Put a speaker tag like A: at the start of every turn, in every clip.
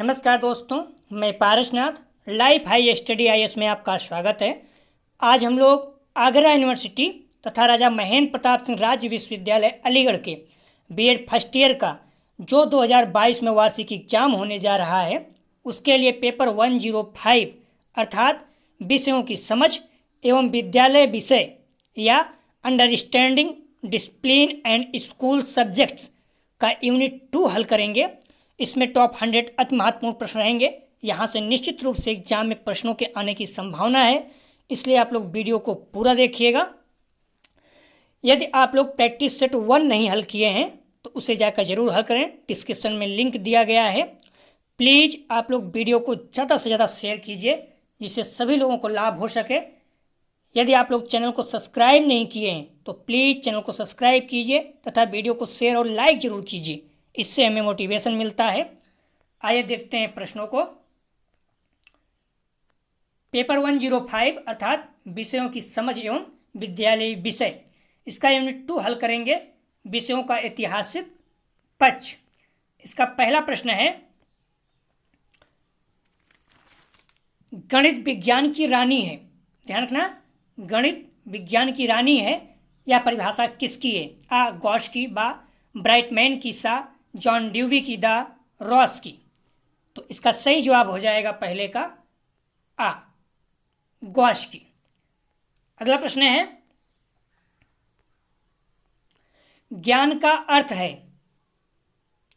A: नमस्कार दोस्तों, मैं Parasnath life high study IAS में आपका स्वागत है। आज हम लोग आगरा यूनिवर्सिटी तथा राजा महेंद्र प्रताप सिंह राज्य विश्वविद्यालय अलीगढ़ के बीएड फर्स्ट ईयर का जो 2022 में वार्षिक एग्जाम होने जा रहा है उसके लिए पेपर 105 अर्थात विषयों की समझ एवं विद्यालय विषय या understanding discipline and school subjects का यूनिट 2 हल करेंगे। इसमें टॉप 100 अति महत्वपूर्ण प्रश्न रहेंगे। यहाँ से निश्चित रूप से एग्जाम में प्रश्नों के आने की संभावना है, इसलिए आप लोग वीडियो को पूरा देखिएगा। यदि आप लोग प्रैक्टिस सेट 1 नहीं हल किए हैं तो उसे जाकर जरूर हल करें, डिस्क्रिप्शन में लिंक दिया गया है। प्लीज़ आप लोग वीडियो को ज़्यादा से ज़्यादा शेयर कीजिए जिससे सभी लोगों को लाभ हो सके। यदि आप लोग चैनल को सब्सक्राइब नहीं किए हैं तो प्लीज़ चैनल को सब्सक्राइब कीजिए तथा वीडियो को शेयर और लाइक जरूर कीजिए, इससे हमें मोटिवेशन मिलता है। आइए देखते हैं प्रश्नों को। पेपर 105 अर्थात विषयों की समझ एवं विद्यालय विषय, इसका यूनिट 2 हल करेंगे। विषयों का ऐतिहासिक पक्ष। इसका पहला प्रश्न है, गणित विज्ञान की रानी है। ध्यान रखना, गणित विज्ञान की रानी है यह परिभाषा किसकी है? आ गॉस की, बा ब्राइटमैन की, सा जॉन ड्यूवी की, दा रॉस की। तो इसका सही जवाब हो जाएगा पहले का आ गॉस की। अगला प्रश्न है, ज्ञान का अर्थ है।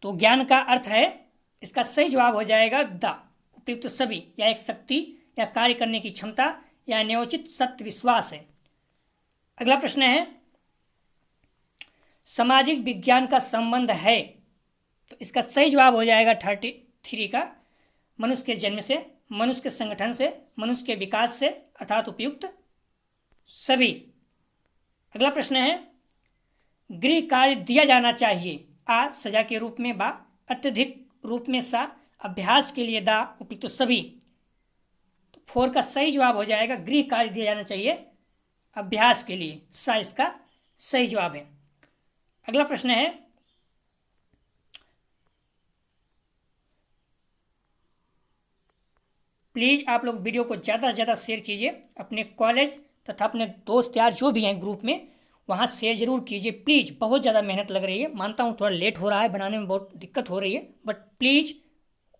A: तो ज्ञान का अर्थ है, इसका सही जवाब हो जाएगा द उपयुक्त सभी या एक शक्ति या कार्य करने की क्षमता या न्योचित सत्य विश्वास है। अगला प्रश्न है, सामाजिक विज्ञान का संबंध है। तो इसका सही जवाब हो जाएगा 33 का, मनुष्य के जन्म से, मनुष्य के संगठन से, मनुष्य के विकास से अर्थात उपयुक्त सभी। अगला प्रश्न है, गृह कार्य दिया जाना चाहिए। आ सजा के रूप में, बा अत्यधिक रूप में, सा अभ्यास के लिए, दा उपयुक्त सभी। तो 4 का सही जवाब हो जाएगा गृह कार्य दिया जाना चाहिए अभ्यास के लिए, सा इसका सही जवाब है। अगला प्रश्न है, प्लीज़ आप लोग वीडियो को ज़्यादा से ज़्यादा शेयर कीजिए अपने कॉलेज तथा अपने दोस्त यार जो भी हैं ग्रुप में, वहाँ शेयर जरूर कीजिए प्लीज़। बहुत ज़्यादा मेहनत लग रही है, मानता हूँ थोड़ा लेट हो रहा है, बनाने में बहुत दिक्कत हो रही है, बट प्लीज़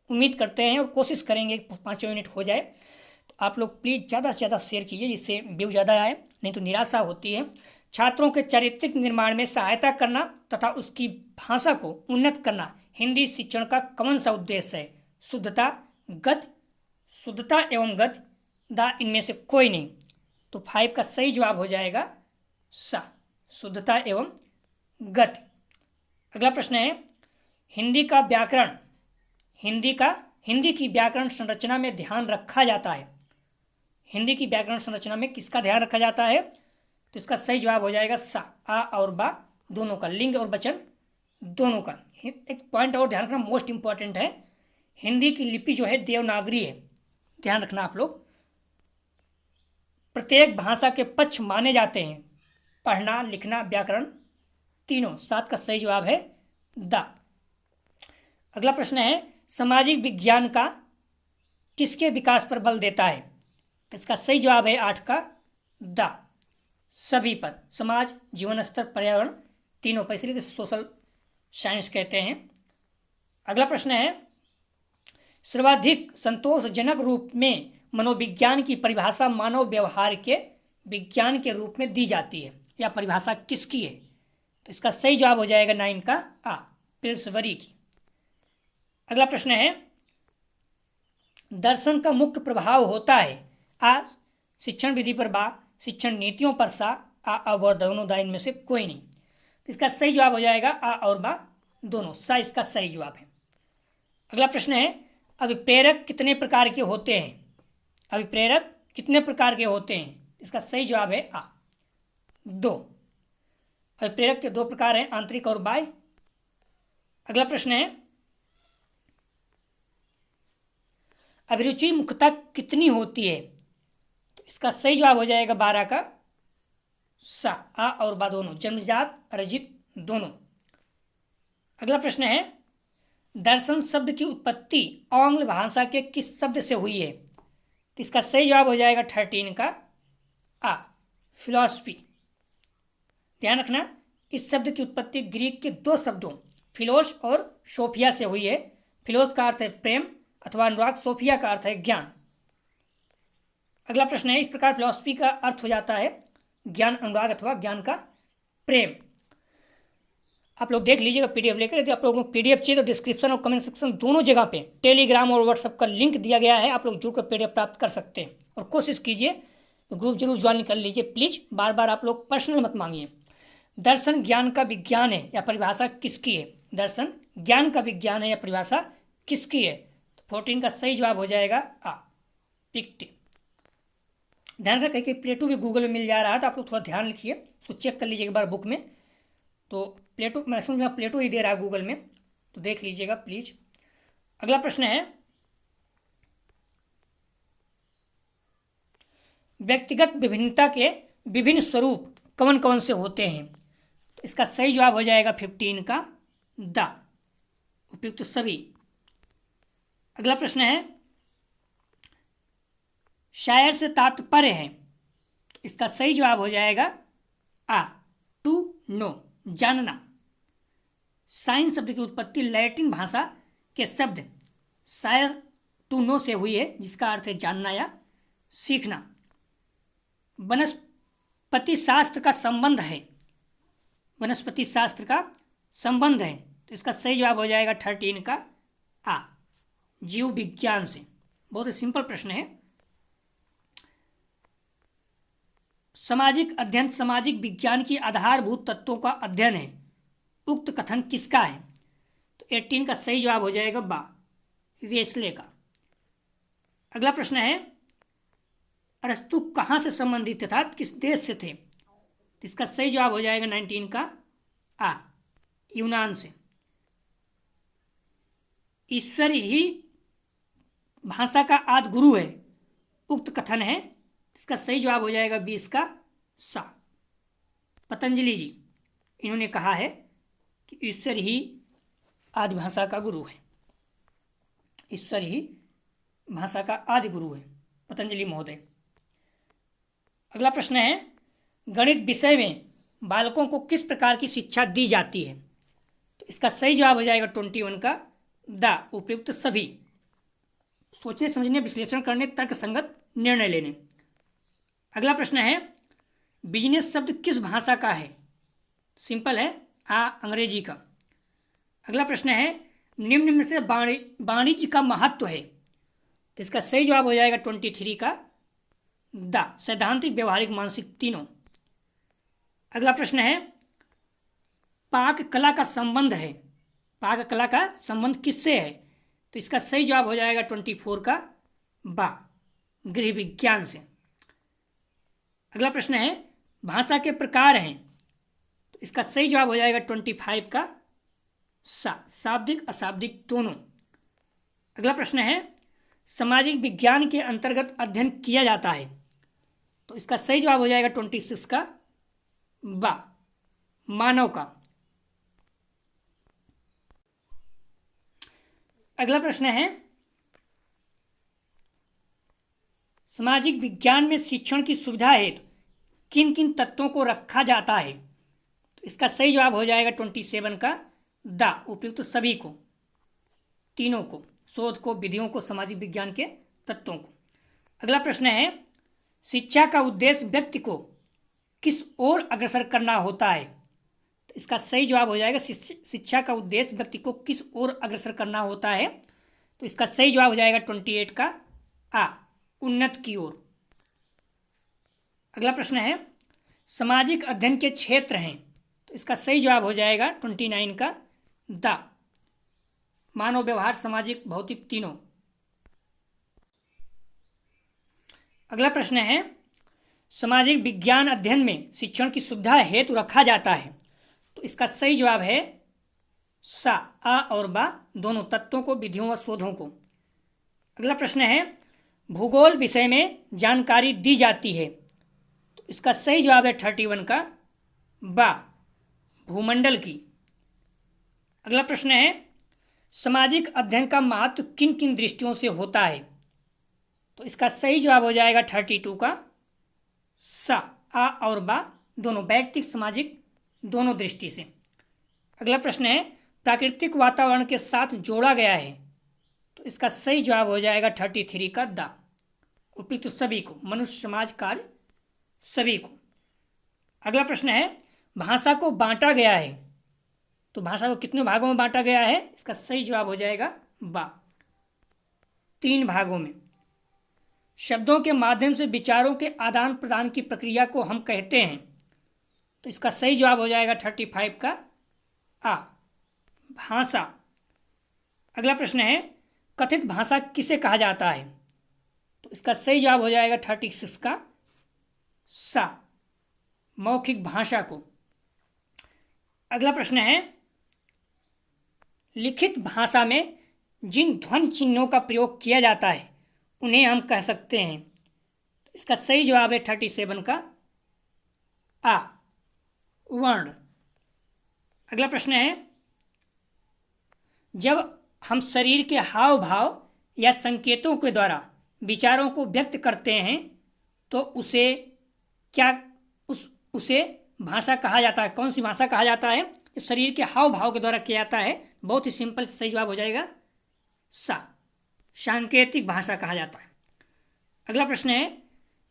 A: उम्मीद करते हैं और कोशिश करेंगे 5 मिनट हो जाए। तो आप लोग प्लीज़ ज़्यादा से ज़्यादा शेयर कीजिए जिससे व्यू ज़्यादा आए, नहीं तो निराशा होती है। छात्रों के चारित्रिक निर्माण में सहायता करना तथा उसकी भाषा को उन्नत करना हिंदी शिक्षण का कौन सा उद्देश्य है? शुद्धता, गति, शुद्धता एवं गति, दा इनमें से कोई नहीं। तो 5 का सही जवाब हो जाएगा सा, शुद्धता एवं गति। अगला प्रश्न है, हिंदी का व्याकरण, हिंदी की व्याकरण संरचना में ध्यान रखा जाता है। हिंदी की व्याकरण संरचना में किसका ध्यान रखा जाता है? तो इसका सही जवाब हो जाएगा सा, आ और बा दोनों का, लिंग और वचन दोनों का। एक पॉइंट और ध्यान रखना, मोस्ट इंपॉर्टेंट है, हिंदी की लिपि जो है देवनागरी है, ध्यान रखना आप लोग। प्रत्येक भाषा के पक्ष माने जाते हैं, पढ़ना, लिखना, व्याकरण तीनों। 7 का सही जवाब है द। अगला प्रश्न है, सामाजिक विज्ञान का किसके विकास पर बल देता है? तो इसका सही जवाब है 8 का द, सभी पर, समाज, जीवन स्तर, पर्यावरण तीनों पर, इसलिए सोशल साइंस कहते हैं। अगला प्रश्न है, सर्वाधिक संतोषजनक रूप में मनोविज्ञान की परिभाषा मानव व्यवहार के विज्ञान के रूप में दी जाती है, या परिभाषा किसकी है? तो इसका सही जवाब हो जाएगा 9 का आ, पिल्सबरी की। अगला प्रश्न है, दर्शन का मुख्य प्रभाव होता है। आ शिक्षण विधि पर, बा शिक्षण नीतियों पर, सा आ और दोनों, दा इनमें से कोई नहीं। तो इसका सही जवाब हो जाएगा आ और बा दोनों, सा इसका सही जवाब है। अगला प्रश्न है, अभिप्रेरक कितने प्रकार के होते हैं? अभिप्रेरक कितने प्रकार के होते हैं? इसका सही जवाब है आ, 2। अभिप्रेरक के 2 प्रकार हैं, आंतरिक और बाह्य। अगला प्रश्न है, अभिरुचि मुख्यतः कितनी होती है? तो इसका सही जवाब हो जाएगा 12 का सा, आ और बा दोनों, जन्मजात, अर्जित दोनों। अगला प्रश्न है, दर्शन शब्द की उत्पत्ति आंग्ल भाषा के किस शब्द से हुई है? तो इसका सही जवाब हो जाएगा 13 का आ, फिलॉसफी। ध्यान रखना, इस शब्द की उत्पत्ति ग्रीक के दो शब्दों फिलोस और सोफिया से हुई है। फिलोस का अर्थ है प्रेम अथवा अनुराग, सोफिया का अर्थ है ज्ञान। अगला प्रश्न है, इस प्रकार फिलॉसफी का अर्थ हो जाता है ज्ञान, अनुराग अथवा ज्ञान का प्रेम। आप लोग देख लीजिएगा पीडीएफ लेकर। यदि आप लोगों को पीडीएफ चाहिए तो डिस्क्रिप्शन और कमेंट सेक्शन दोनों जगह पे टेलीग्राम और व्हाट्सएप का लिंक दिया गया है, आप लोग जुड़कर पीडीएफ प्राप्त कर सकते हैं। और कोशिश कीजिए तो ग्रुप जरूर ज्वाइन कर लीजिए प्लीज, बार बार आप लोग पर्सनल मत मांगिए। दर्शन ज्ञान का विज्ञान है या परिभाषा किसकी है? दर्शन ज्ञान का विज्ञान है या परिभाषा किसकी है? तो 14 का सही जवाब हो जाएगा आ, पिक्टी। ध्यान रखें कि प्लेटो भी गूगल में मिल जा रहा है, तो आप लोग थोड़ा ध्यान रखिए, उसको चेक कर लीजिएगा एक बार बुक में। तो प्लेटो मैक्सिमम यहाँ प्लेटो ही दे रहा है गूगल में, तो देख लीजिएगा प्लीज। अगला प्रश्न है, व्यक्तिगत विभिन्नता के विभिन्न स्वरूप कौन कौन से होते हैं? तो इसका सही जवाब हो जाएगा 15 का द, उपयुक्त तो सभी। अगला प्रश्न है, शायर से तात्पर्य है? तो इसका सही जवाब हो जाएगा आ, टू नो, जानना। साइंस शब्द की उत्पत्ति लैटिन भाषा के शब्द शायर टू नो से हुई है, जिसका अर्थ है जानना या सीखना। वनस्पति शास्त्र का संबंध है? वनस्पति शास्त्र का संबंध है, तो इसका सही जवाब हो जाएगा 13 का आ, जीव विज्ञान से। बहुत ही सिंपल प्रश्न है। सामाजिक अध्ययन सामाजिक विज्ञान की आधारभूत तत्वों का अध्ययन है, उक्त कथन किसका है? तो 18 का सही जवाब हो जाएगा बा, वेस्ले का। अगला प्रश्न है, अरस्तु कहाँ से संबंधित था, किस देश से थे? तो इसका सही जवाब हो जाएगा 19 का आ, यूनान से। ईश्वर ही भाषा का आदि गुरु है, उक्त कथन है, इसका सही जवाब हो जाएगा 20 का सा, पतंजलि जी। इन्होंने कहा है कि ईश्वर ही आदि भाषा का गुरु है, ईश्वर ही भाषा का आदि गुरु है, पतंजलि महोदय। अगला प्रश्न है, गणित विषय में बालकों को किस प्रकार की शिक्षा दी जाती है? तो इसका सही जवाब हो जाएगा 21 का द, उपयुक्त सभी। सोचने समझने, विश्लेषण करने, तर्क संगत निर्णय लेने। अगला प्रश्न है, बिजनेस शब्द किस भाषा का है? सिंपल है, आ, अंग्रेजी का। अगला प्रश्न है, निम्न में से वाणिज्य का महत्व है? तो इसका सही जवाब हो जाएगा 23 का द, सैद्धांतिक, व्यवहारिक, मानसिक, तीनों। अगला प्रश्न है, पाक कला का संबंध है? पाक कला का संबंध किससे है? तो इसका सही जवाब हो जाएगा 24 का बा, गृह विज्ञान से। अगला प्रश्न है, भाषा के प्रकार हैं? तो इसका सही जवाब हो जाएगा 25 का सा, शाब्दिक अशाब्दिक दोनों। अगला प्रश्न है, सामाजिक विज्ञान के अंतर्गत अध्ययन किया जाता है? तो इसका सही जवाब हो जाएगा 26 का बा, मानव का। अगला प्रश्न है, सामाजिक विज्ञान में शिक्षण की सुविधा हेतु किन किन तत्वों को रखा जाता है? तो इसका सही जवाब हो जाएगा 27 का द, उपयुक्त तो सभी को, तीनों को, शोध को, विधियों को, सामाजिक विज्ञान के तत्वों को। अगला प्रश्न है, शिक्षा का उद्देश्य व्यक्ति को किस ओर अग्रसर करना होता है? तो इसका सही जवाब हो जाएगा शिक्षा का उद्देश्य व्यक्ति को किस ओर अग्रसर करना होता है? तो इसका सही जवाब हो जाएगा 28 का आ, उन्नत की ओर। अगला प्रश्न है, सामाजिक अध्ययन के क्षेत्र हैं? तो इसका सही जवाब हो जाएगा 29 का द, मानव व्यवहार, सामाजिक, भौतिक, तीनों। अगला प्रश्न है, सामाजिक विज्ञान अध्ययन में शिक्षण की सुविधा हेतु रखा जाता है? तो इसका सही जवाब है सा, आ और बा दोनों, तत्वों को, विधियों व शोधों को। अगला प्रश्न है, भूगोल विषय में जानकारी दी जाती है? तो इसका सही जवाब है 31 का बा, भूमंडल की। अगला प्रश्न है, सामाजिक अध्ययन का महत्व किन किन दृष्टियों से होता है? तो इसका सही जवाब हो जाएगा 32 का सा। आ और बा दोनों, व्यक्तिक सामाजिक दोनों दृष्टि से। अगला प्रश्न है, प्राकृतिक वातावरण के साथ जोड़ा गया है। तो इसका सही जवाब हो जाएगा 33 का दा। उपयुक्त सभी को, मनुष्य, समाज, कार्य, सभी को। अगला प्रश्न है, भाषा को बांटा गया है। तो भाषा को कितने भागों में बांटा गया है? इसका सही जवाब हो जाएगा बा, 3 भागों में। शब्दों के माध्यम से विचारों के आदान प्रदान की प्रक्रिया को हम कहते हैं। तो इसका सही जवाब हो जाएगा 35 का आ, भाषा। अगला प्रश्न है, कथित भाषा किसे कहा जाता है? तो इसका सही जवाब हो जाएगा 36 का सा, मौखिक भाषा को। अगला प्रश्न है, लिखित भाषा में जिन ध्वनि चिन्हों का प्रयोग किया जाता है उन्हें हम कह सकते हैं। इसका सही जवाब है 37 का आ, वर्ण। अगला प्रश्न है, जब हम शरीर के हाव भाव या संकेतों के द्वारा विचारों को व्यक्त करते हैं तो उसे उसे भाषा कहा जाता है। कौन सी भाषा कहा जाता है? शरीर के हाव भाव के द्वारा किया जाता है। बहुत ही सिंपल, सही जवाब हो जाएगा सा, सांकेतिक भाषा कहा जाता है। अगला प्रश्न है,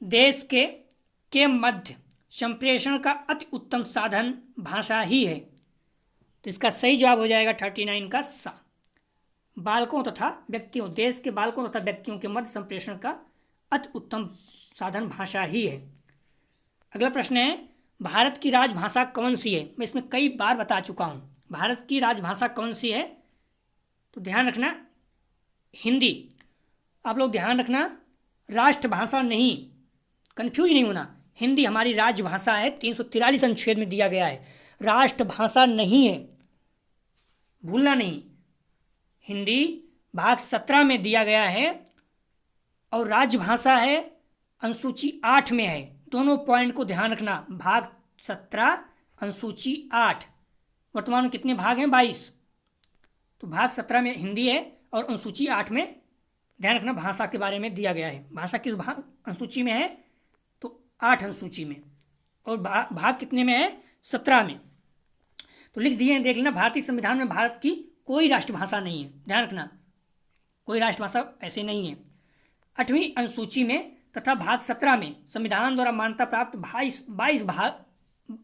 A: देश के मध्य संप्रेषण का अति उत्तम साधन भाषा ही है। तो इसका सही जवाब हो जाएगा 39 का सा, बालकों तथा व्यक्तियों, देश के बालकों तथा व्यक्तियों के मध्य संप्रेषण का अति उत्तम साधन भाषा ही है। अगला प्रश्न है, भारत की राजभाषा कौन सी है? मैं इसमें कई बार बता चुका हूँ। भारत की राजभाषा कौन सी है? तो ध्यान रखना, हिंदी। आप लोग ध्यान रखना, राष्ट्रभाषा नहीं, कंफ्यूज नहीं होना। हिंदी हमारी राजभाषा है, 343 अनुच्छेद में दिया गया है। राष्ट्रभाषा नहीं है, भूलना नहीं। हिंदी भाग 17 में दिया गया है और राजभाषा है अनुसूची 8 में है। दोनों पॉइंट को ध्यान रखना। भाग 17 अनुसूची 8, वर्तमान में कितने भाग हैं? 22। तो भाग 17 में हिंदी है और अनुसूची 8 में ध्यान रखना भाषा के बारे में दिया गया है। भाषा किस भाग अनुसूची में है? तो 8 अनुसूची में। और भाग कितने में है? 17 में। तो लिख दिए, देख लेना। भारतीय संविधान में भारत की कोई राष्ट्रभाषा नहीं है, ध्यान रखना, कोई राष्ट्रभाषा ऐसे नहीं है। 8वीं अनुसूची में तथा भाग 17 में संविधान द्वारा मान्यता प्राप्त 22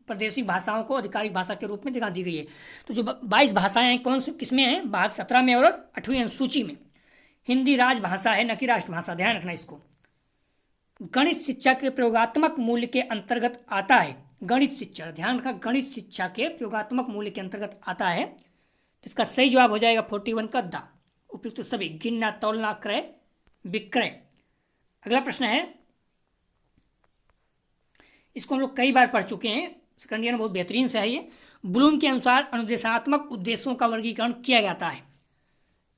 A: प्रादेशिक भाषाओं को आधिकारिक भाषा के रूप में जगह दी गई है। तो जो 22 भाषाएं हैं, कौन सी किसमें हैं? भाग 17 में और 8वीं अनुसूची में। हिंदी राजभाषा है, न कि राष्ट्रभाषा, ध्यान रखना इसको। गणित शिक्षा के प्रयोगात्मक मूल्य के अंतर्गत आता है। गणित शिक्षा, ध्यान रखना, गणित शिक्षा के प्रयोगात्मक मूल्य के अंतर्गत आता है। तो इसका सही जवाब हो जाएगा 41 का दा, उपयुक्त सभी, गिनना, तौलना, क्रय, विक्रय। अगला प्रश्न है, इसको हम लोग कई बार पढ़ चुके हैं, सेकंड ईयर में बहुत बेहतरीन से है ये। ब्लूम के अनुसार अनुदेशात्मक उद्देश्यों का वर्गीकरण किया जाता है।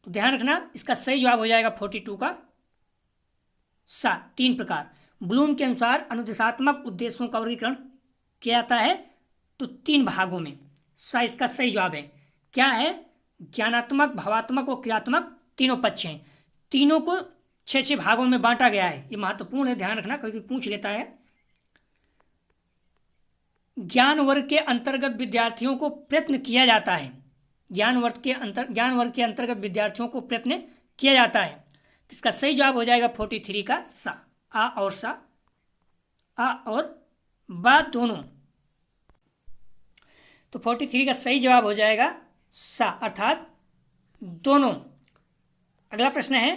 A: तो ध्यान रखना, इसका सही जवाब हो जाएगा 42 का सा, 3 प्रकार। ब्लूम के अनुसार अनुदेशात्मक उद्देश्यों का वर्गीकरण किया जाता है तो 3 भागों में। सा इसका सही जवाब है। क्या है? ज्ञानात्मक, भावात्मक और क्रियात्मक, तीनों पक्ष हैं। तीनों को 6 भागों में बांटा गया है। ये महत्वपूर्ण है, ध्यान रखना, कभी पूछ लेता है। ज्ञान वर्ग के अंतर्गत विद्यार्थियों को प्रयत्न किया जाता है। ज्ञान वर्ग के अंतर्गत विद्यार्थियों को प्रयत्न किया जाता है। इसका सही जवाब हो जाएगा 43 का सा, आ और सा, आ और बा दोनों। तो 43 का सही जवाब हो जाएगा सा, अर्थात दोनों। अगला प्रश्न है,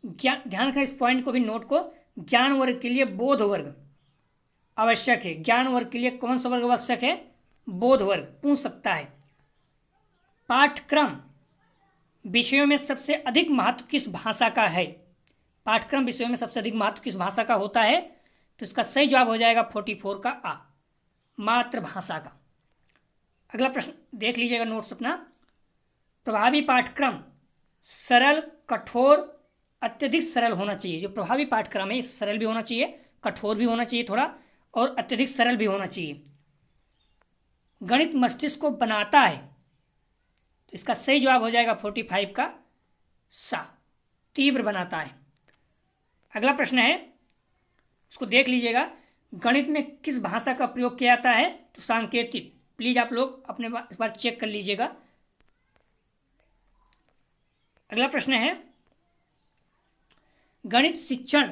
A: ध्यान रखना, इस पॉइंट को भी नोट को। ज्ञान वर्ग के लिए बोध वर्ग आवश्यक है। ज्ञान वर्ग के लिए कौन सा वर्ग आवश्यक है? बोध वर्ग। पूछ सकता है। पाठ्यक्रम विषयों में सबसे अधिक महत्व किस भाषा का है? पाठ्यक्रम विषयों में सबसे अधिक महत्व किस भाषा का होता है? तो इसका सही जवाब हो जाएगा 44 का आ, मातृभाषा का। अगला प्रश्न देख लीजिएगा, नोट्स अपना। प्रभावी पाठ्यक्रम सरल, कठोर, अत्यधिक सरल होना चाहिए। जो प्रभावी पाठ्यक्रम है, सरल भी होना चाहिए, कठोर भी होना चाहिए थोड़ा, और अत्यधिक सरल भी होना चाहिए। गणित मस्तिष्क को बनाता है। तो इसका सही जवाब हो जाएगा 45 का सा, तीव्र बनाता है। अगला प्रश्न है, उसको देख लीजिएगा। गणित में किस भाषा का प्रयोग किया जाता है? तो सांकेतिक। प्लीज आप लोग अपने इस बार चेक कर लीजिएगा। अगला प्रश्न है, गणित शिक्षण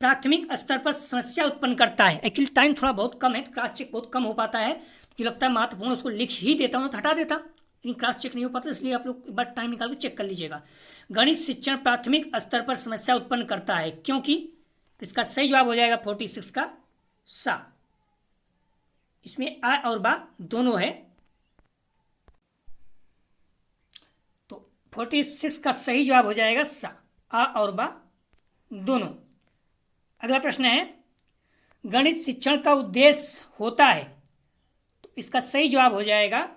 A: प्राथमिक स्तर पर समस्या उत्पन्न करता है। एक्चुअली टाइम थोड़ा बहुत कम है, क्लास चेक बहुत कम हो पाता है, जो लगता है महत्वपूर्ण उसको लिख ही देता हूँ तो हटा देता, लेकिन क्लास चेक नहीं हो पाता, इसलिए आप लोग एक बार टाइम निकाल के चेक कर लीजिएगा। गणित शिक्षण प्राथमिक स्तर पर समस्या उत्पन्न करता है क्योंकि, तो इसका सही जवाब हो जाएगा 46 का सा। इसमें आ और बा दोनों है, तो 46 का सही जवाब हो जाएगा सा, आ और बा दोनों। अगला प्रश्न है, गणित शिक्षण का उद्देश्य होता है, तो इसका सही जवाब हो जाएगा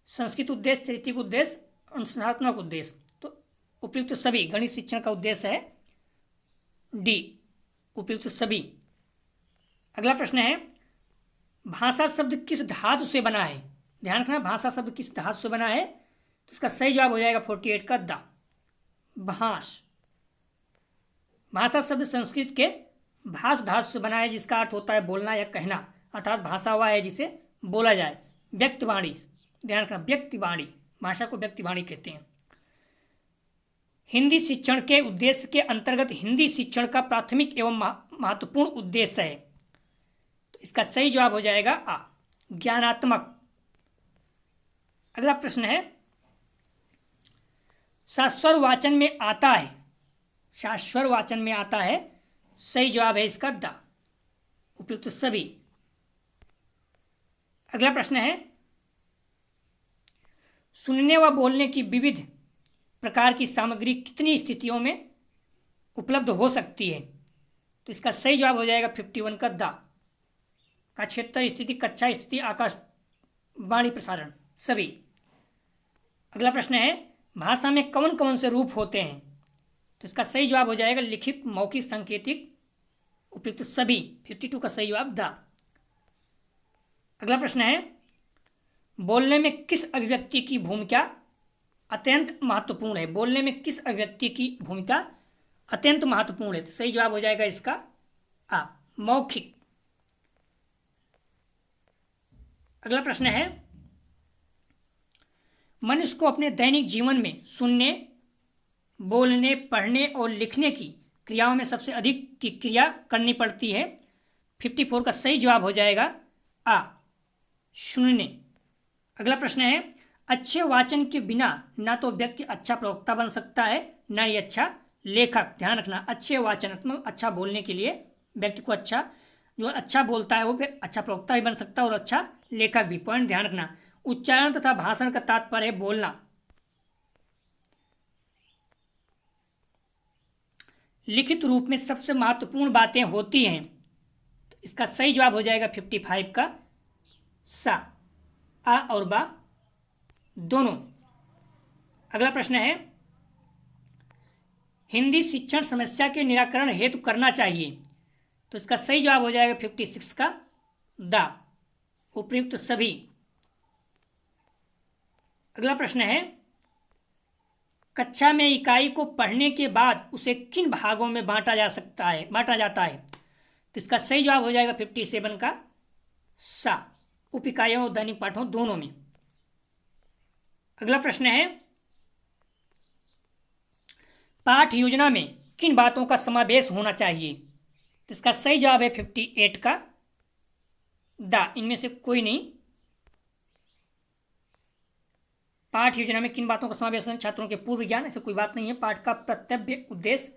A: संस्कृत उद्देश्य, चारित्रिक उद्देश्य, अनुशासनात्मक उद्देश्य। तो उपयुक्त सभी गणित शिक्षण का उद्देश्य है डी, उपयुक्त सभी। अगला प्रश्न है, भाषा शब्द किस धातु से बना है? ध्यान रखना, भाषा शब्द किस धातु से बना है? तो इसका सही जवाब हो जाएगा 48 का दा, भाष। भाषा शब्द संस्कृत के भाष धातु से बना है, जिसका अर्थ होता है बोलना या कहना, अर्थात भाषा वह है जिसे बोला जाए। व्यक्तिवाणी, ध्यान रखना, व्यक्तिवाणी, भाषा को व्यक्तिवाणी कहते हैं। हिंदी शिक्षण के उद्देश्य के अंतर्गत हिंदी शिक्षण का प्राथमिक एवं महत्वपूर्ण उद्देश्य है, तो इसका सही जवाब हो जाएगा आ, ज्ञानात्मक। अगला प्रश्न है, शाश्वर वाचन में आता है, शाश्वर वाचन में आता है, सही जवाब है इसका दा, उपयुक्त सभी। अगला प्रश्न है, सुनने व बोलने की विविध प्रकार की सामग्री कितनी स्थितियों में उपलब्ध हो सकती है? तो इसका सही जवाब हो जाएगा 51 का दा, का क्षेत्र स्थिति, कक्षा स्थिति, आकाशवाणी प्रसारण, सभी। अगला प्रश्न है, भाषा में कौन कौन से रूप होते हैं? तो इसका सही जवाब हो जाएगा लिखित, मौखिक, सांकेतिक, उपयुक्त सभी, 52 का सही जवाब दा। अगला प्रश्न है, बोलने में किस अभिव्यक्ति की भूमिका अत्यंत महत्वपूर्ण है? बोलने में किस अभिव्यक्ति की भूमिका अत्यंत महत्वपूर्ण है? तो सही जवाब हो जाएगा इसका आ, मौखिक। अगला प्रश्न है, मनुष्य को अपने दैनिक जीवन में सुनने, बोलने, पढ़ने और लिखने की क्रियाओं में सबसे अधिक की क्रिया करनी पड़ती है। 54 का सही जवाब हो जाएगा आ, सुनने। अगला प्रश्न है, अच्छे वाचन के बिना ना तो व्यक्ति अच्छा प्रवक्ता बन सकता है, ना ही अच्छा लेखक। ध्यान रखना, अच्छे वाचनात्मक, अच्छा बोलने के लिए व्यक्ति को अच्छा, जो अच्छा बोलता है वो अच्छा प्रवक्ता भी बन सकता है और अच्छा लेखक भी। पॉइंट ध्यान रखना। उच्चारण तथा भाषण का तात्पर्य है बोलना। लिखित रूप में सबसे महत्वपूर्ण बातें होती हैं, तो इसका सही जवाब हो जाएगा 55 का सा, आ और बा दोनों। अगला प्रश्न है, हिंदी शिक्षण समस्या के निराकरण हेतु करना चाहिए, तो इसका सही जवाब हो जाएगा 56 का दा, उपयुक्त सभी। अगला प्रश्न है, कक्षा में इकाई को पढ़ने के बाद उसे किन भागों में बांटा जाता है? तो इसका सही जवाब हो जाएगा 57 का सा, उप इकाइयों और दैनिक पाठों दोनों में। अगला प्रश्न है, पाठ योजना में किन बातों का समावेश होना चाहिए? तो इसका सही जवाब है 58 का दा, इनमें से कोई नहीं। पाठ योजना में किन बातों का समावेश होना? छात्रों के पूर्व ज्ञान, ऐसा कोई बात नहीं है। पाठ का प्रत्यक्ष उद्देश्य,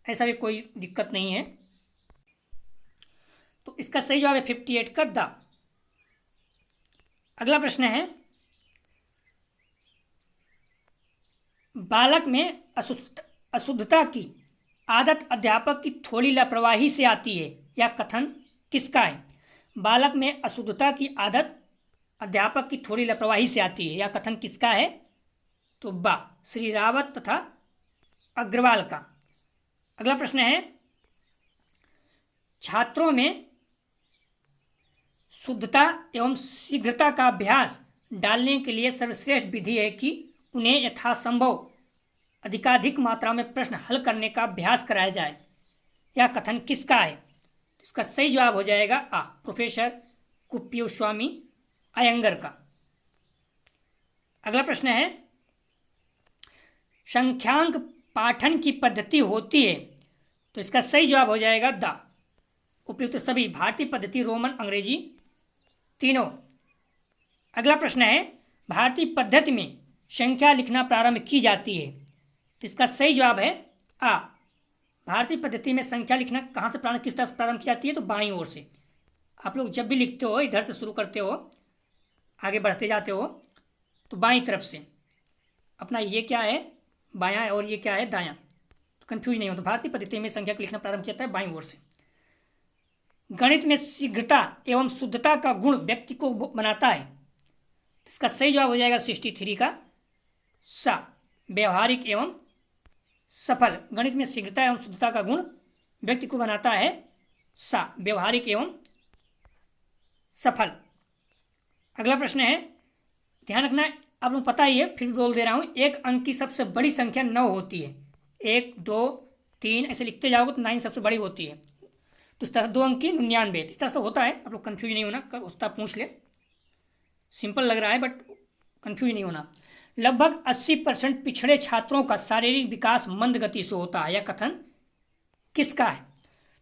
A: ऐसा भी कोई दिक्कत नहीं है। तो इसका सही जवाब है 58 का दा। अगला प्रश्न है, बालक में अशुद्धता की आदत अध्यापक की थोड़ी लापरवाही से आती है, यह कथन किसका है? बालक में अशुद्धता की आदत अध्यापक की थोड़ी लापरवाही से आती है, यह कथन किसका है? तो बा, श्री रावत तथा अग्रवाल का। अगला प्रश्न है, छात्रों में शुद्धता एवं शीघ्रता का अभ्यास डालने के लिए सर्वश्रेष्ठ विधि है कि उन्हें यथासंभव अधिकाधिक मात्रा में प्रश्न हल करने का अभ्यास कराया जाए। यह कथन किसका है? इसका सही जवाब हो जाएगा आ, प्रोफेसर कुप्पिस्वामी अयंगर का। अगला प्रश्न है, संख्यांक पाठन की पद्धति होती है, तो इसका सही जवाब हो जाएगा द उपयुक्त सभी, भारतीय पद्धति, रोमन, अंग्रेजी, तीनों। अगला प्रश्न है, भारतीय पद्धति में संख्या लिखना प्रारंभ की जाती है, तो इसका सही जवाब है आ, भारतीय पद्धति में संख्या लिखना कहाँ से प्रारंभ, किस तरह से प्रारंभ की जाती है? तो बाईं ओर से। आप लोग जब भी लिखते हो इधर से शुरू करते हो, आगे बढ़ते जाते हो, तो बाईं तरफ से। अपना ये क्या है? बायां, और ये क्या है? दायां। तो कंफ्यूज नहीं हो। तो भारतीय पद्धति में संख्या को लिखना प्रारंभ किया जाता है बाईं ओर से। गणित में शीघ्रता एवं शुद्धता का गुण व्यक्ति को बनाता है, इसका सही जवाब हो जाएगा 63 का सा, व्यवहारिक एवं सफल। गणित में शीघ्रता एवं शुद्धता का गुण व्यक्ति को बनाता है सा, व्यवहारिक एवं सफल। अगला प्रश्न है, ध्यान रखना, आप लोग पता ही है, फिर भी बोल दे रहा हूं, एक अंक की सबसे बड़ी संख्या 9 होती है। 1 2 3 ऐसे लिखते जाओगे तो 9 सबसे बड़ी होती है। तो इस तरह 2 अंक की 99, इस तरह से होता है। आप लोग कंफ्यूज नहीं होना, उसका पूछ ले, सिंपल लग रहा है बट कंफ्यूज नहीं होना। लगभग 80% पिछड़े छात्रों का शारीरिक विकास मंद गति से होता है, यह कथन किसका है?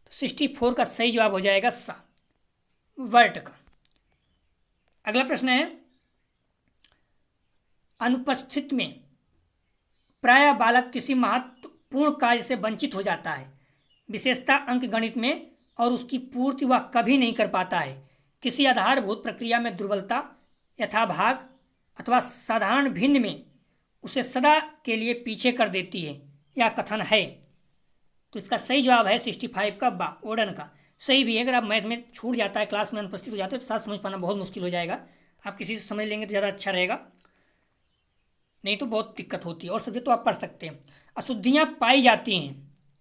A: तो 64 का सही जवाब हो जाएगा सा, वर्ट का। अगला प्रश्न है, अनुपस्थित में प्राय बालक किसी महत्वपूर्ण कार्य से वंचित हो जाता है, विशेषता अंक गणित में, और उसकी पूर्ति वह कभी नहीं कर पाता है। किसी आधारभूत प्रक्रिया में दुर्बलता, यथाभाग अथवा साधारण भिन्न में उसे सदा के लिए पीछे कर देती है, यह कथन है। तो इसका सही जवाब है 65 का बा, ओडन का। सही भी है। अगर आप मैथ में छूट जाता है, क्लास में अनुपस्थित हो जाते हो, तो साथ समझ पाना बहुत मुश्किल हो जाएगा। आप किसी से समझ लेंगे तो ज़्यादा अच्छा रहेगा, नहीं तो बहुत दिक्कत होती है। और सब्जेक्ट तो आप पढ़ सकते हैं। अशुद्धियाँ पाई जाती हैं,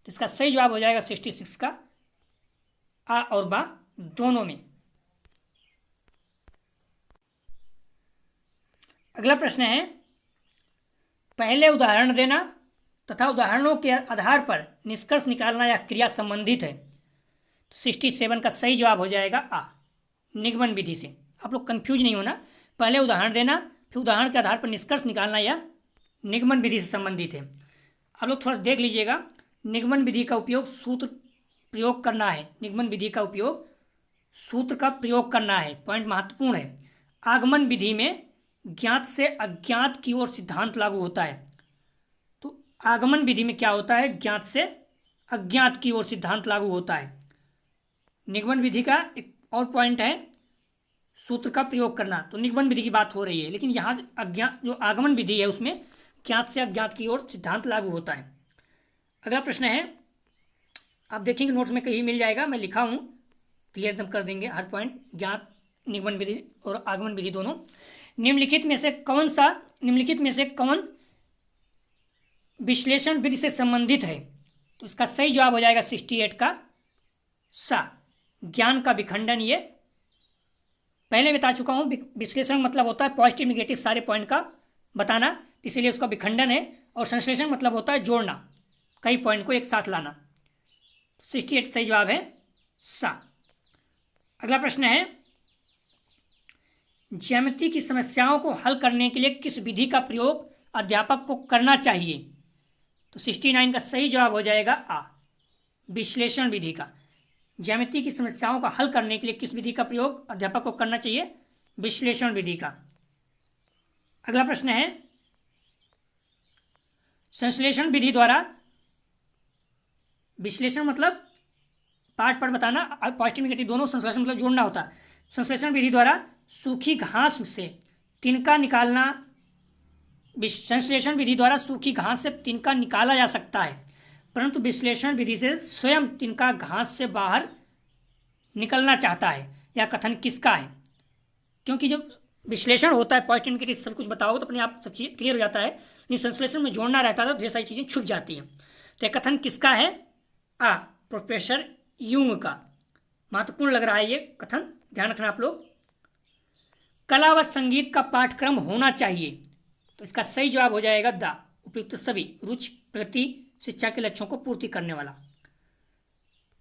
A: तो इसका सही जवाब हो जाएगा 66 का आ और बा दोनों में। अगला प्रश्न है, पहले उदाहरण देना तथा उदाहरणों के आधार पर निष्कर्ष निकालना या क्रिया संबंधित है, तो 67 का सही जवाब हो जाएगा आ, निगमन विधि से। आप लोग कंफ्यूज नहीं होना, पहले उदाहरण देना, फिर उदाहरण के आधार पर निष्कर्ष निकालना या निगमन विधि से संबंधित है। आप लोग थोड़ा देख लीजिएगा, निगमन विधि का उपयोग सूत्र प्रयोग करना है। निगमन विधि का उपयोग सूत्र का प्रयोग करना है, पॉइंट महत्वपूर्ण है। आगमन विधि में ज्ञात से अज्ञात की ओर सिद्धांत लागू होता है। तो आगमन विधि में क्या होता है? ज्ञात से अज्ञात की ओर सिद्धांत लागू होता है। निगमन विधि का एक और पॉइंट है सूत्र का प्रयोग करना, तो निगमन विधि की बात हो रही है, लेकिन यहाँ अज्ञात जो आगमन विधि है उसमें ज्ञात से अज्ञात की ओर सिद्धांत लागू होता है। अगला प्रश्न है, आप देखेंगे नोट्स में कहीं मिल जाएगा, मैं लिखा हूँ, क्लियर एकदम कर देंगे हर पॉइंट, ज्ञात, निगमन विधि और आगमन विधि दोनों। निम्नलिखित में से कौन विश्लेषण विधि से संबंधित है? तो इसका सही जवाब हो जाएगा 68 का सा, ज्ञान का विखंडन। ये पहले बता चुका हूँ, विश्लेषण मतलब होता है पॉजिटिव निगेटिव सारे पॉइंट का बताना, इसीलिए उसका विखंडन है। और संश्लेषण मतलब होता है जोड़ना, कई पॉइंट को एक साथ लाना। 68 सही जवाब है सा। अगला प्रश्न है, ज्यामिति की समस्याओं को हल करने के लिए किस विधि का प्रयोग अध्यापक को करना चाहिए? तो 69 का सही जवाब हो जाएगा आ, विश्लेषण विधि का। ज्यामिति की समस्याओं का हल करने के लिए किस विधि का प्रयोग अध्यापक को करना चाहिए? विश्लेषण विधि का। अगला प्रश्न है, संश्लेषण विधि द्वारा, विश्लेषण मतलब पार्ट पर बताना, पॉजिटिव नेगेटिव दोनों, संश्लेषण मतलब जोड़ना होता है। संश्लेषण विधि द्वारा सूखी घास से तिनका निकालना, संश्लेषण विधि द्वारा सूखी घास से तिनका निकाला जा सकता है, परंतु विश्लेषण विधि से स्वयं तिनका घास से बाहर निकलना चाहता है। यह कथन किसका है? क्योंकि जब विश्लेषण होता है पॉजिटिव नेगेटिव सब कुछ बताओ तो अपने आप सब चीज़ क्लियर हो जाता है, लेकिन संश्लेषण में जोड़ना रहता था, ढेर सारी चीज़ें छुप जाती हैं। तो यह कथन किसका है? आ, प्रोफेसर यूंग का। महत्वपूर्ण लग रहा है ये कथन, ध्यान रखना आप लोग। कला व संगीत का पाठ्यक्रम होना चाहिए, तो इसका सही जवाब हो जाएगा द, उपयुक्त सभी, रुचि, प्रगति, शिक्षा के लक्ष्यों को पूर्ति करने वाला।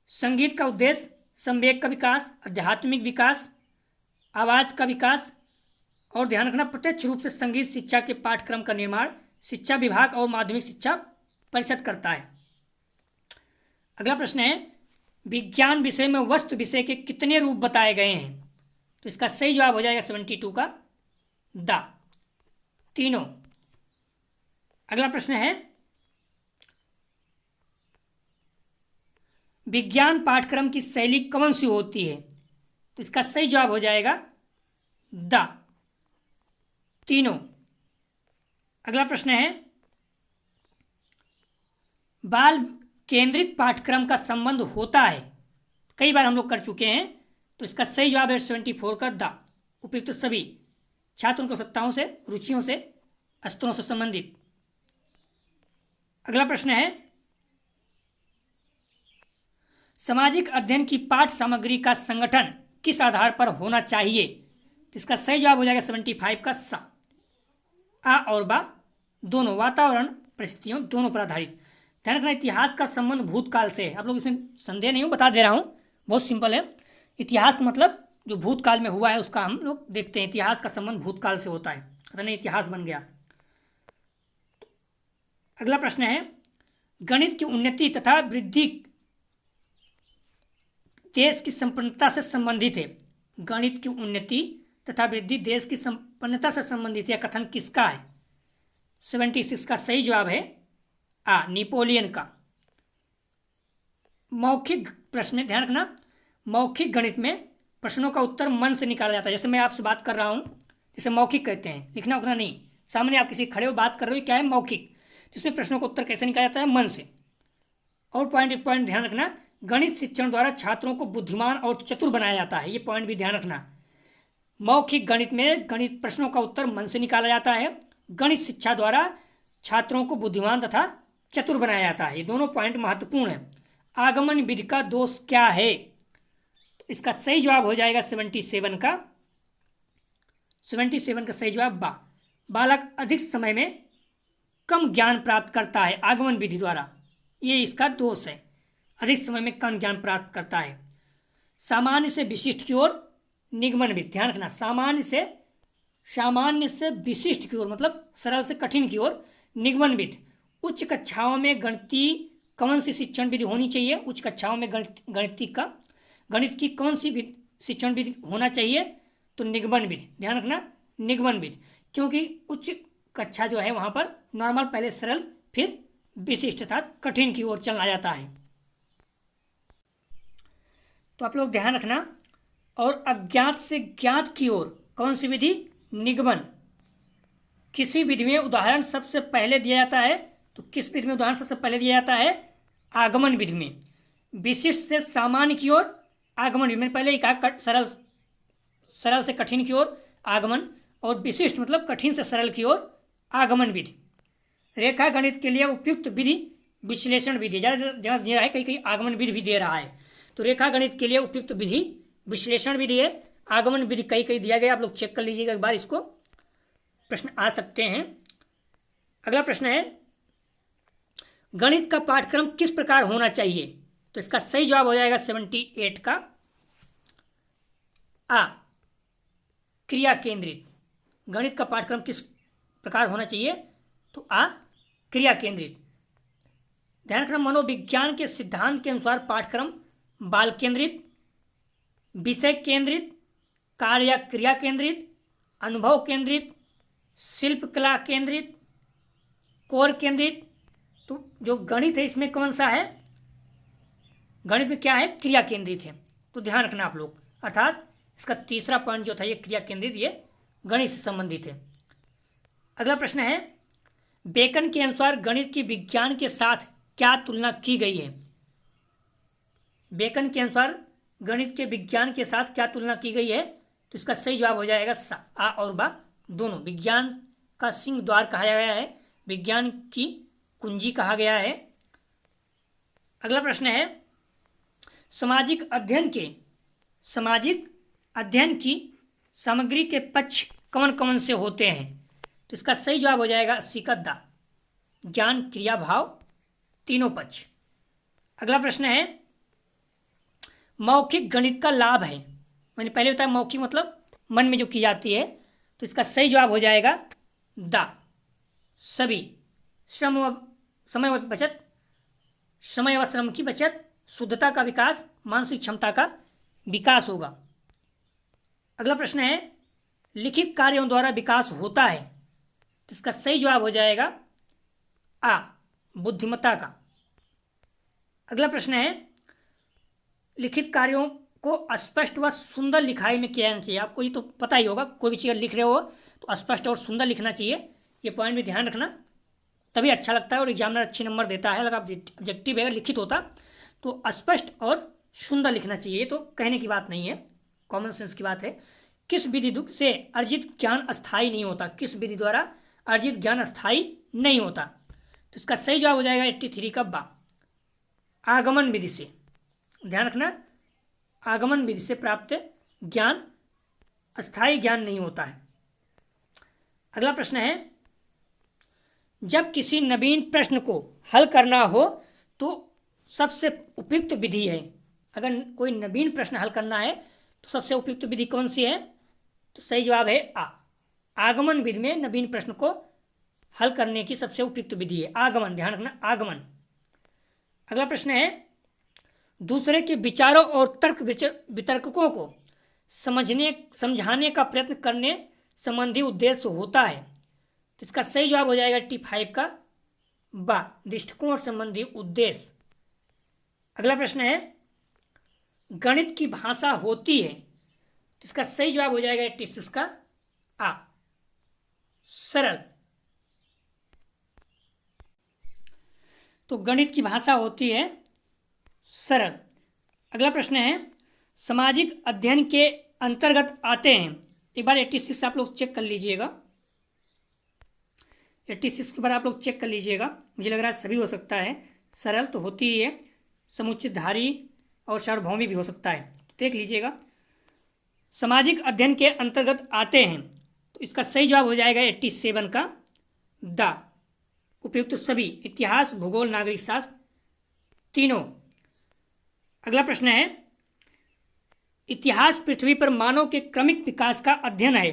A: संगीत का उद्देश्य संवेग का विकास, आध्यात्मिक विकास, आवाज का विकास, और ध्यान रखना प्रत्यक्ष रूप से संगीत शिक्षा के पाठ्यक्रम का निर्माण शिक्षा विभाग और माध्यमिक शिक्षा परिषद करता है। अगला प्रश्न है विज्ञान विषय में वस्तु विषय के कितने रूप बताए गए हैं? तो इसका सही जवाब हो जाएगा 72 का द, तीनों। अगला प्रश्न है विज्ञान पाठ्यक्रम की शैली कौन सी होती है? तो इसका सही जवाब हो जाएगा द, तीनों। अगला प्रश्न है बाल केंद्रित पाठ्यक्रम का संबंध होता है, कई बार हम लोग कर चुके हैं, तो इसका सही जवाब है 74 का द, उपयुक्त सभी, छात्रों की आवश्यकताओं से, रुचियों से, स्तरों से संबंधित। अगला प्रश्न है सामाजिक अध्ययन की पाठ सामग्री का संगठन किस आधार पर होना चाहिए? तो इसका सही जवाब हो जाएगा 75 का सा, आ और बा दोनों, वातावरण परिस्थितियों दोनों पर आधारित। ध्यान रखना इतिहास का संबंध भूतकाल से है, आप लोग इसमें संदेह नहीं हो, बता दे रहा हूँ, बहुत सिंपल है। इतिहास मतलब जो भूतकाल में हुआ है उसका हम लोग देखते हैं, इतिहास का संबंध भूतकाल से होता है, पता नहीं इतिहास बन गया। अगला प्रश्न है गणित की उन्नति तथा वृद्धि देश की संपन्नता से संबंधित है। गणित की उन्नति तथा वृद्धि देश की संपन्नता से संबंधित है, कथन किसका है? 76 का सही जवाब है आ, नेपोलियन का। मौखिक प्रश्न में ध्यान रखना, मौखिक गणित में प्रश्नों का उत्तर मन से निकाला जाता है। जैसे मैं आपसे बात कर रहा हूँ, जिसे मौखिक कहते हैं, लिखना उखना नहीं, सामने आप किसी खड़े हो बात कर रहे हो, क्या है? मौखिक। जिसमें प्रश्नों का उत्तर कैसे निकाला जाता है? मन से। और पॉइंट ध्यान रखना, गणित शिक्षण द्वारा छात्रों को बुद्धिमान और चतुर बनाया जाता है, ये पॉइंट भी ध्यान रखना। मौखिक गणित में गणित प्रश्नों का उत्तर मन से निकाला जाता है, गणित शिक्षा द्वारा छात्रों को बुद्धिमान तथा चतुर बनाया जाता है, ये दोनों पॉइंट महत्वपूर्ण है। आगमन विधि का दोष क्या है? तो इसका सही जवाब हो जाएगा 77 का, 77 का सही जवाब बा, बालक अधिक समय में कम ज्ञान प्राप्त करता है आगमन विधि द्वारा, ये इसका दोष है, अधिक समय में कम ज्ञान प्राप्त करता है। सामान्य से विशिष्ट की ओर निगमन विधि, ध्यान रखना, सामान्य से विशिष्ट की ओर मतलब सरल से कठिन की ओर निगमन विधि। उच्च कक्षाओं में गणितीय कौन सी शिक्षण विधि होनी चाहिए? उच्च कक्षाओं में गणित की कौन सी शिक्षण विधि होना चाहिए? तो निगमन विधि, ध्यान रखना, निगमन विधि, क्योंकि उच्च कक्षा जो है वहां पर नॉर्मल पहले सरल फिर विशिष्ट अर्थात कठिन की ओर चला जाता है। तो आप लोग ध्यान रखना। और अज्ञात से ज्ञात की ओर कौन सी विधि? निगमन। किसी विधि में उदाहरण सबसे पहले दिया जाता है, तो किस विधि में उदाहरण सबसे पहले दिया जाता है? आगमन विधि में। विशिष्ट से सामान्य की ओर आगमन विधि में, पहले ही कहा सरल से कठिन की ओर आगमन, और विशिष्ट मतलब कठिन से सरल की ओर आगमन विधि। रेखा गणित के लिए उपयुक्त विधि विश्लेषण विधि, ज़्यादा दे रहा है, कहीं आगमन विधि भी दे रहा है, तो रेखा गणित के लिए उपयुक्त विधि विश्लेषण विधि है। आगमन विधि कहीं दिया गया, आप लोग चेक कर लीजिएगा एक बार, इसको प्रश्न आ सकते हैं। अगला प्रश्न है गणित का पाठ्यक्रम किस प्रकार होना चाहिए? तो इसका सही जवाब हो जाएगा 78 का आ, क्रिया केंद्रित। गणित का पाठ्यक्रम किस प्रकार होना चाहिए? तो आ, क्रिया केंद्रित। ध्यान रखना, मनोविज्ञान के सिद्धांत के अनुसार पाठ्यक्रम बाल केंद्रित, विषय केंद्रित, कार्य या क्रिया केंद्रित, अनुभव केंद्रित, शिल्पकला केंद्रित, कोर केंद्रित। तो जो गणित है इसमें कौन सा है? गणित में क्या है? क्रिया केंद्रित है, तो ध्यान रखना आप लोग, अर्थात इसका तीसरा पॉइंट जो था ये क्रिया केंद्रित, ये गणित से संबंधित है। अगला प्रश्न है बेकन के अनुसार गणित की विज्ञान के साथ क्या तुलना की गई है? बेकन के अनुसार गणित के विज्ञान के साथ क्या तुलना की गई है? तो इसका सही जवाब हो जाएगा सा, आ और बा दोनों। विज्ञान का सिंह द्वार कहा गया है, विज्ञान की कुंजी कहा गया है। अगला प्रश्न है सामाजिक अध्ययन की सामग्री के पक्ष कौन कौन से होते हैं? तो इसका सही जवाब हो जाएगा 80 का दा, ज्ञान क्रिया भाव तीनों पक्ष। अगला प्रश्न है मौखिक गणित का लाभ है। मैंने पहले बताया मौखिक मतलब मन में जो की जाती है, तो इसका सही जवाब हो जाएगा दा, सभी श्रम व समय व बचत, समय व श्रम की बचत, शुद्धता का विकास, मानसिक क्षमता का विकास होगा। अगला प्रश्न है लिखित कार्यों द्वारा विकास होता है, तो इसका सही जवाब हो जाएगा आ, बुद्धिमत्ता का। अगला प्रश्न है लिखित कार्यों को स्पष्ट व सुंदर लिखाई में किया जाना चाहिए। आपको ये तो पता ही होगा, कोई भी चीज़ लिख रहे हो तो स्पष्ट और सुंदर लिखना चाहिए, ये पॉइंट भी ध्यान रखना, तभी अच्छा लगता है और एग्जामिनर अच्छे नंबर देता है। अगर आप ऑब्जेक्टिव अगर लिखित होता तो स्पष्ट और सुंदर लिखना चाहिए, तो कहने की बात नहीं है, कॉमन सेंस की बात है। किस विधि से अर्जित ज्ञान अस्थायी नहीं होता, किस विधि द्वारा अर्जित ज्ञान अस्थायी नहीं होता, तो इसका सही जवाब हो जाएगा 83 का बा, आगमन विधि से। ध्यान रखना, आगमन विधि से प्राप्त ज्ञान अस्थायी ज्ञान नहीं होता है। अगला प्रश्न है जब किसी नवीन प्रश्न को हल करना हो तो सबसे उपयुक्त विधि है। अगर कोई नवीन प्रश्न हल करना है तो सबसे उपयुक्त विधि कौन सी है, तो सही जवाब है आ, आगमन विधि में नवीन प्रश्न को हल करने की सबसे उपयुक्त विधि है आगमन। ध्यान रखना, आगमन। अगला प्रश्न है दूसरे के विचारों और तर्क वितर्कों को समझाने का प्रयत्न करने संबंधी उद्देश्य होता है, तो इसका सही जवाब हो जाएगा 85 का बा, दृष्टिकोण संबंधी उद्देश्य। अगला प्रश्न है गणित की भाषा होती है, तो इसका सही जवाब हो जाएगा 86 का आ, सरल। तो गणित की भाषा होती है सरल। अगला प्रश्न है सामाजिक अध्ययन के अंतर्गत आते हैं, एक बार 86 आप लोग चेक कर लीजिएगा, 86 के बार आप लोग चेक कर लीजिएगा, मुझे लग रहा है सभी हो सकता है, सरल तो होती ही है, समुचितधारी और सार्वभौमिक भी हो सकता है, तो देख लीजिएगा। सामाजिक अध्ययन के अंतर्गत आते हैं, तो इसका सही जवाब हो जाएगा 87 का दा, उपयुक्त सभी, इतिहास, भूगोल, नागरिक शास्त्र तीनों। अगला प्रश्न है इतिहास पृथ्वी पर मानव के क्रमिक विकास का अध्ययन है,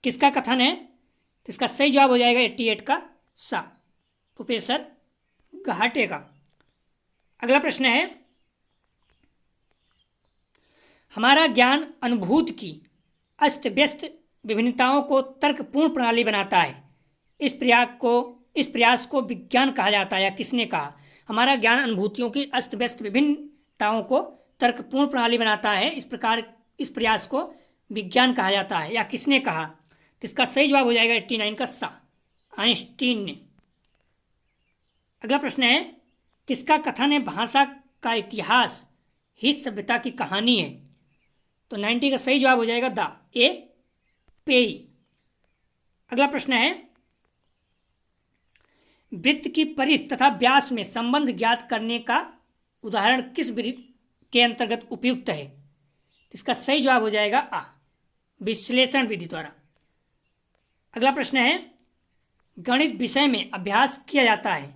A: किसका कथन है, तो इसका सही जवाब हो जाएगा 88 का सा, प्रोफेसर घाटे का। अगला प्रश्न है हमारा ज्ञान अनुभूति की अस्त व्यस्त विभिन्नताओं को तर्कपूर्ण प्रणाली बनाता है, इस प्रयास को विज्ञान कहा जाता है, या किसने कहा। हमारा ज्ञान अनुभूतियों की अस्त व्यस्त विभिन्नताओं को तर्कपूर्ण प्रणाली बनाता है, इस प्रयास को विज्ञान कहा जाता है, या किसने कहा, तो इसका सही जवाब हो जाएगा 89 का सा, आइंस्टीन ने। अगला प्रश्न है किसका कथन है भाषा का इतिहास ही सभ्यता की कहानी है, तो 90 का सही जवाब हो जाएगा दा, ए पेई। अगला प्रश्न है वृत्त की परिधि तथा व्यास में संबंध ज्ञात करने का उदाहरण किस विधि के अंतर्गत उपयुक्त है, इसका सही जवाब हो जाएगा आ, विश्लेषण विधि द्वारा। अगला प्रश्न है गणित विषय में अभ्यास किया जाता है,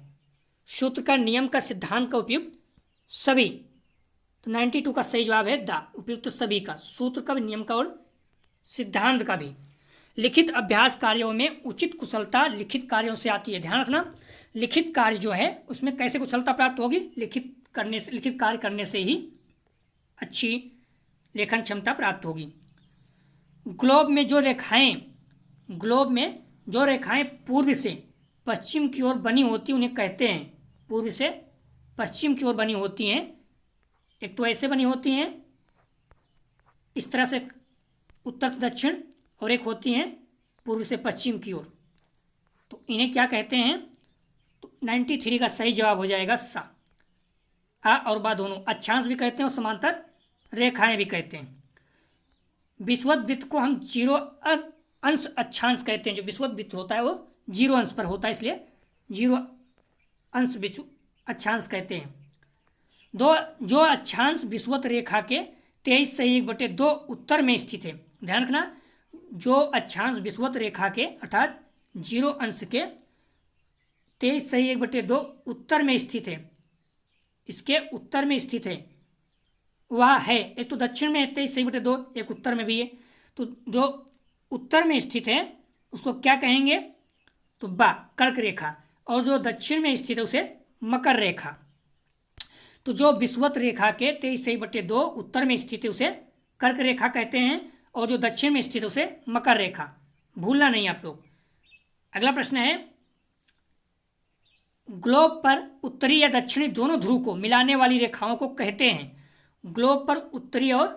A: सूत्र का, नियम का, सिद्धांत का, उपयुक्त सभी, तो 92 का सही जवाब है दा, उपयुक्त सभी का, सूत्र का भी, नियम का और सिद्धांत का भी। लिखित अभ्यास कार्यों में उचित कुशलता लिखित कार्यों से आती है। ध्यान रखना, लिखित कार्य जो है उसमें कैसे कुशलता प्राप्त होगी, लिखित कार्य करने से ही अच्छी लेखन क्षमता प्राप्त होगी। ग्लोब में जो रेखाएं पूर्व से पश्चिम की ओर बनी होती उन्हें कहते हैं, पूर्व से पश्चिम की ओर बनी होती हैं, एक तो ऐसे बनी होती हैं इस तरह से उत्तर से दक्षिण, और एक होती हैं पूर्व से पश्चिम की ओर, तो इन्हें क्या कहते हैं, तो 93 का सही जवाब हो जाएगा सा, आ और बा दोनों, अक्षांश भी कहते हैं और समांतर रेखाएं भी कहते हैं। विषुवत वृत्त को हम 0 अंश अक्षांश कहते हैं, जो विषुवत वृत्त होता है वो 0 अंश पर होता है, इसलिए 0 अंश अक्षांश कहते हैं। जो अक्षांश विषुवत रेखा के 23/1/2 उत्तर में स्थित है। ध्यान रखना, जो अक्षांश विषुवत रेखा के अर्थात 0 अंश के 23 सही 1/2 उत्तर में स्थित है, इसके उत्तर में स्थित है वह है, एक तो दक्षिण में है 23 सही 2, एक उत्तर में भी है, तो जो उत्तर में स्थित है उसको क्या कहेंगे, तो बा कर्क रेखा, और जो दक्षिण में स्थित है उसे मकर रेखा। तो जो विषुवत रेखा के 23 सही 2 उत्तर में स्थित है उसे कर्क रेखा कहते हैं, और जो दक्षिण में स्थित है उसे मकर रेखा, भूलना नहीं आप लोग। अगला प्रश्न है, ग्लोब पर उत्तरी या दक्षिणी दोनों ध्रुव को मिलाने वाली रेखाओं को कहते हैं, ग्लोब पर उत्तरी और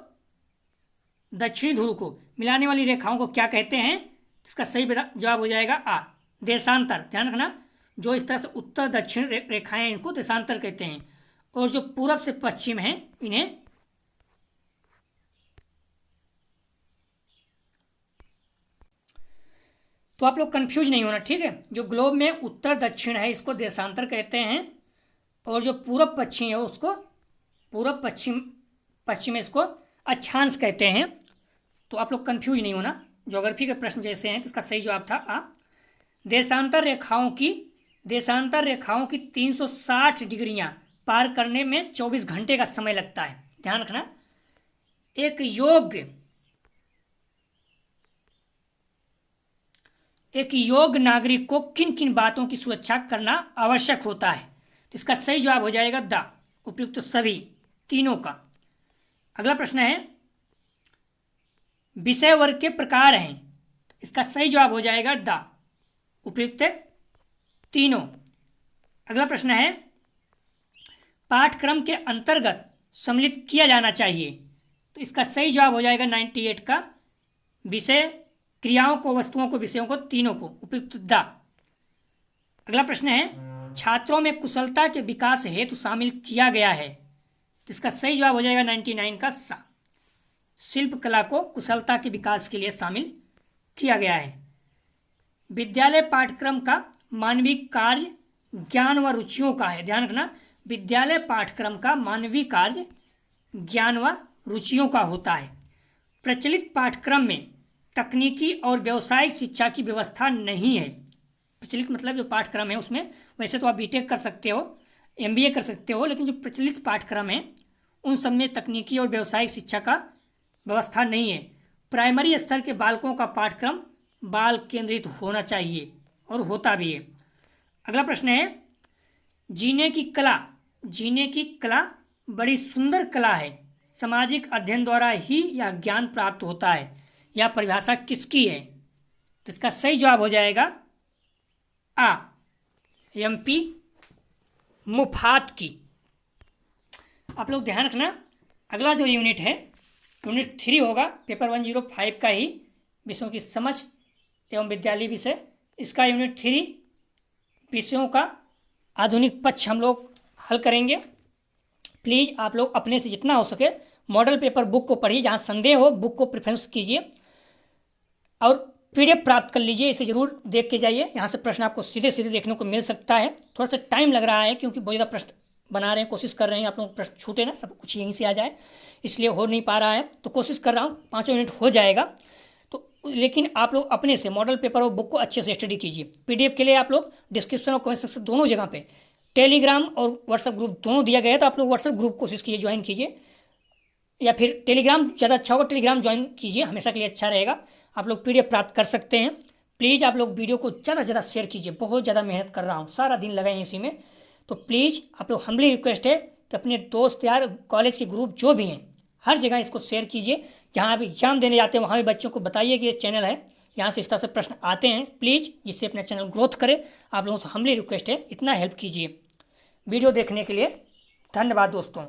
A: दक्षिणी ध्रुव को मिलाने वाली रेखाओं को क्या कहते हैं, इसका सही जवाब हो जाएगा आ, देशांतर। ध्यान रखना, जो इस तरह से उत्तर दक्षिण रेखाएं इनको देशांतर कहते हैं, और जो पूरब से पश्चिम है इन्हें तो आप लोग कंफ्यूज नहीं होना, ठीक है। जो ग्लोब में उत्तर दक्षिण है इसको देशांतर कहते हैं, और जो पूरब पश्चिम है उसको पूरब पश्चिम इसको अक्षांश कहते हैं। तो आप लोग कंफ्यूज नहीं होना, ज्योग्राफी के प्रश्न जैसे हैं तो इसका सही जवाब था आ। देशांतर रेखाओं की 360 डिग्रियां पार करने में 24 घंटे का समय लगता है। ध्यान रखना, एक योग्य नागरिक को किन किन बातों की सुरक्षा करना आवश्यक होता है, तो इसका सही जवाब हो जाएगा द, उपयुक्त सभी तीनों का। अगला प्रश्न है, विषय वर्ग के प्रकार हैं, इसका सही जवाब हो जाएगा द, उपयुक्त तीनों। अगला प्रश्न है, पाठ्यक्रम के अंतर्गत सम्मिलित किया जाना चाहिए, तो इसका सही जवाब हो जाएगा 98 का, विषय क्रियाओं को, वस्तुओं को, विषयों को, तीनों को, उपयुक्त द। अगला प्रश्न है, छात्रों में कुशलता के विकास हेतु शामिल किया गया है, तो इसका सही जवाब हो जाएगा 99 का सा, शिल्प कला को कुशलता के विकास के लिए शामिल किया गया है। विद्यालय पाठ्यक्रम का मानवीय कार्य ज्ञान व रुचियों का है। ध्यान रखना, विद्यालय पाठ्यक्रम का मानवीय कार्य ज्ञान व रुचियों का होता है। प्रचलित पाठ्यक्रम में तकनीकी और व्यावसायिक शिक्षा की व्यवस्था नहीं है। प्रचलित मतलब जो पाठ्यक्रम है उसमें, वैसे तो आप बीटेक कर सकते हो, एमबीए कर सकते हो, लेकिन जो प्रचलित पाठ्यक्रम है उन सब में तकनीकी और व्यावसायिक शिक्षा का व्यवस्था नहीं है। प्राइमरी स्तर के बालकों का पाठ्यक्रम बाल केंद्रित होना चाहिए, और होता भी है। अगला प्रश्न है, जीने की कला बड़ी सुंदर कला है, सामाजिक अध्ययन द्वारा ही यह ज्ञान प्राप्त होता है, यह परिभाषा किसकी है, तो इसका सही जवाब हो जाएगा आ, एमपी मुफात की। आप लोग ध्यान रखना, अगला जो यूनिट है यूनिट 3 होगा, पेपर 105 का ही, विषयों की समझ एवं विद्यालय विषय, इसका यूनिट 3 विषयों का आधुनिक पक्ष हम लोग हल करेंगे। प्लीज़ आप लोग अपने से जितना हो सके मॉडल पेपर बुक को पढ़िए, जहाँ संदेह हो बुक को प्रेफरेंस कीजिए, और पीडीएफ प्राप्त कर लीजिए, इसे ज़रूर देख के जाइए। यहाँ से प्रश्न आपको सीधे सीधे देखने को मिल सकता है। थोड़ा सा टाइम लग रहा है क्योंकि बहुत ज़्यादा प्रश्न बना रहे हैं, कोशिश कर रहे हैं आप लोग प्रश्न छूटे ना, सब कुछ यहीं से आ जाए, इसलिए हो नहीं पा रहा है। तो कोशिश कर रहा हूँ 5 यूनिट हो जाएगा। तो लेकिन आप लोग अपने से मॉडल पेपर और बुक को अच्छे से स्टडी कीजिए। पीडीएफ के लिए आप लोग डिस्क्रिप्शन और कमेंट सेक्शन दोनों जगह पे टेलीग्राम और व्हाट्सएप ग्रुप दोनों दिया गया है, तो आप लोग व्हाट्सएप ग्रुप कोशिश कीजिए ज्वाइन कीजिए, या फिर टेलीग्राम ज़्यादा अच्छा होगा, टेलीग्राम ज्वाइन कीजिए, हमेशा के लिए अच्छा रहेगा। आप लोग पीडीएफ प्राप्त कर सकते हैं। प्लीज़ आप लोग वीडियो को ज़्यादा से ज़्यादा शेयर कीजिए, बहुत ज़्यादा मेहनत कर रहा हूँ, सारा दिन लगाए इसी में। तो प्लीज़ आप लोग हम्बली रिक्वेस्ट है कि अपने दोस्त यार, कॉलेज के ग्रुप जो भी हैं, हर जगह इसको शेयर कीजिए। जहाँ आप एग्जाम देने जाते हैं वहाँ भी बच्चों को बताइए कि ये चैनल है, यहाँ से इस तरह से प्रश्न आते हैं, प्लीज़, जिससे अपना चैनल ग्रोथ करे। आप लोगों से हम्बली रिक्वेस्ट है, इतना हेल्प कीजिए। वीडियो देखने के लिए धन्यवाद दोस्तों।